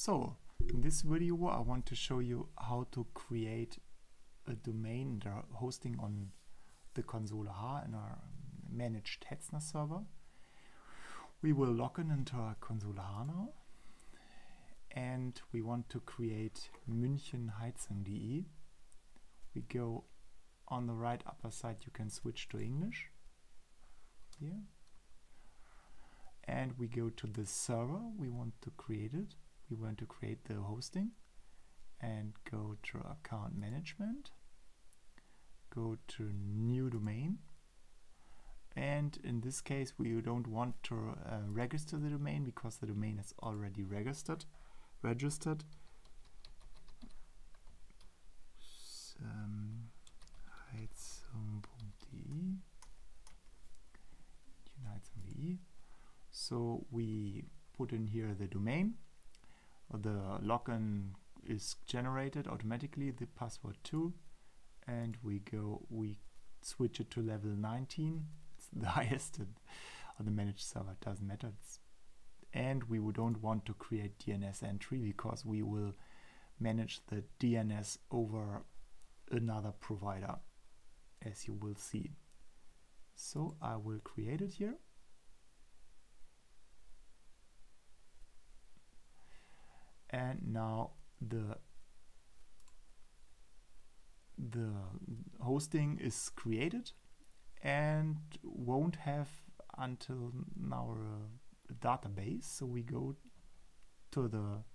So in this video I want to show you how to create a domain hosting on the console H in our managed Hetzner server. We will log in into our console H now, and we want to create münchen-heizung.de. We go on the right upper side, you can switch to English here, and we go to the server we want to create it. We want to create the hosting and go to account management, go to new domain, and in this case we don't want to register the domain because the domain is already registered. Heizung.de. So we put in here the domain. The login is generated automatically, the password too, and we switch it to level 19. It's the highest on the managed server, it doesn't matter. And we don't want to create DNS entry because we will manage the DNS over another provider, as you will see. So I will create it here. And now the hosting is created and won't have until now a database. So we go to the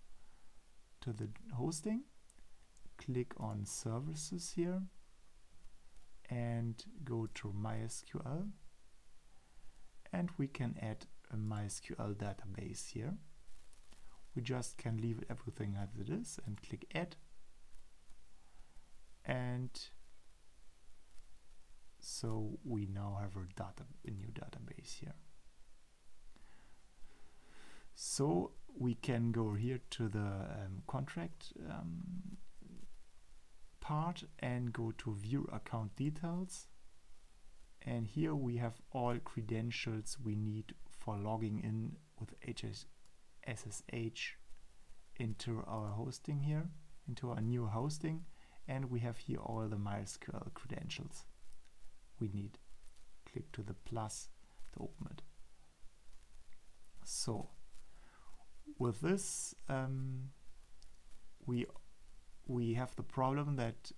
hosting, click on services here, and go to MySQL, and we can add a MySQL database here. We just can leave everything as it is and click add, and so we now have a new database here. So we can go here to the contract part and go to view account details, and here we have all credentials we need for logging in with SSH into our hosting here, into our new hosting, and we have here all the MySQL credentials we need. Click to the plus to open it. So with this we have the problem that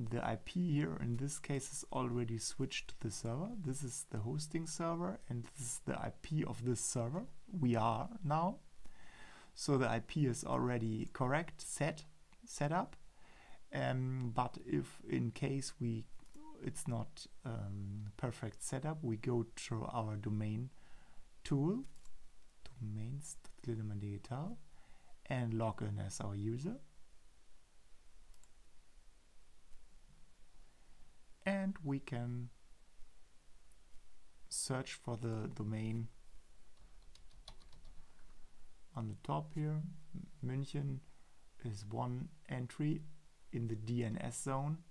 the IP here in this case is already switched to the server. This is the hosting server and this is the IP of this server we are now. So the IP is already correct, set up, but if in case it's not perfect setup, we go to our domain tool, domains.glindemann.digital, and log in as our user. And we can search for the domain on the top here. München is one entry in the DNS zone.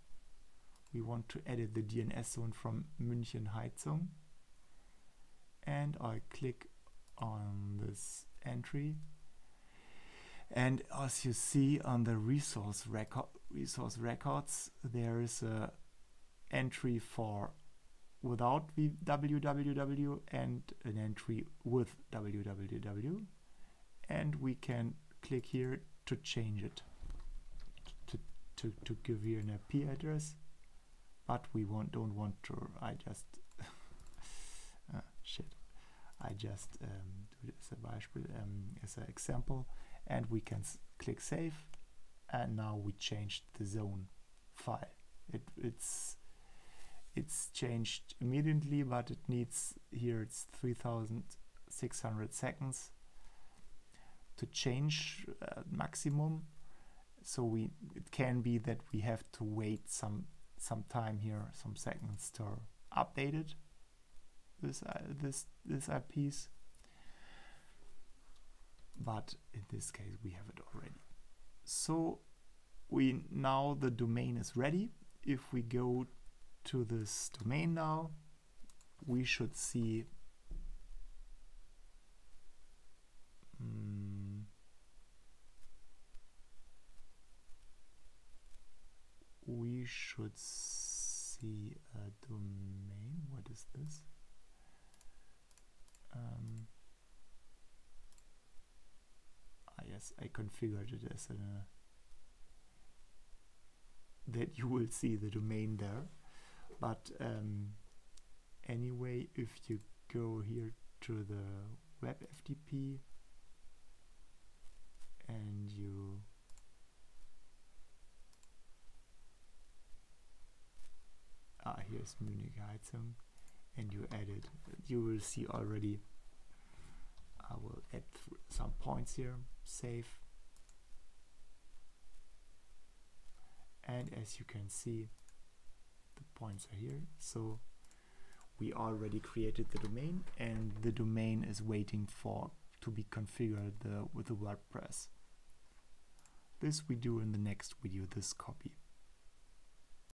We want to edit the DNS zone from München-Heizung, and I click on this entry, and as you see on the resource records, there is a entry for without www and an entry with www, and we can click here to change it to give here an IP address, but we don't want to. I just I just do this as an example, and we can click save, and now we changed the zone file. It's changed immediately, but it needs here it's 3600 seconds to change maximum. So it can be that we have to wait some time here, some seconds to update it. This IPs, but in this case we have it already. So now the domain is ready. If we go to this domain now, we should see a domain. What is this? Yes, I configured it as that you will see the domain there. But anyway, if you go here to the web FTP and you here's Munich Heizung, and you add it, you will see already. I will add some points here, save, and as you can see, the points are here. So we already created the domain, and the domain is waiting to be configured with the WordPress. This we do in the next video, this copy.